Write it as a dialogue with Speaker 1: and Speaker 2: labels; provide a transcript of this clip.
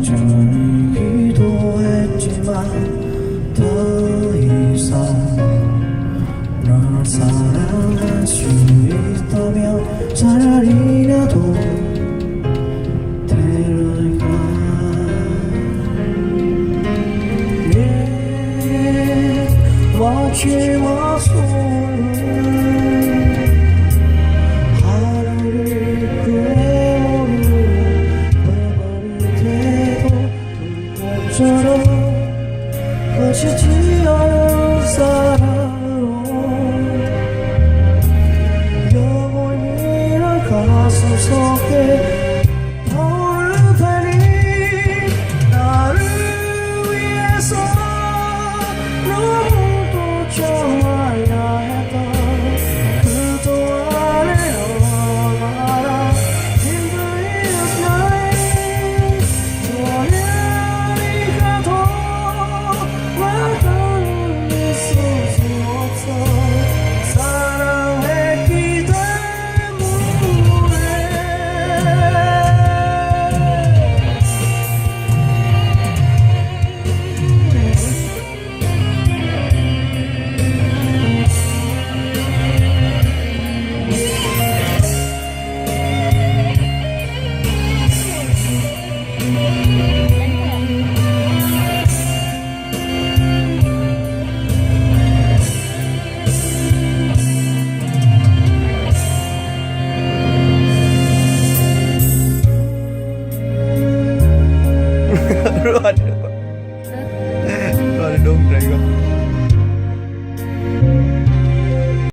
Speaker 1: 천천히 기도했지만 더 이상 널 사랑할 수 있다면 차라리 나도 데려가. 내 마지막 소원은 하루를 처럼 거치지 않은 사랑으로 영원히 널 가슴 속에 떠오를 테니 나를 위해서 너무도 좋아야 했던 그동안의 얼마나 힘들었나요.
Speaker 2: run.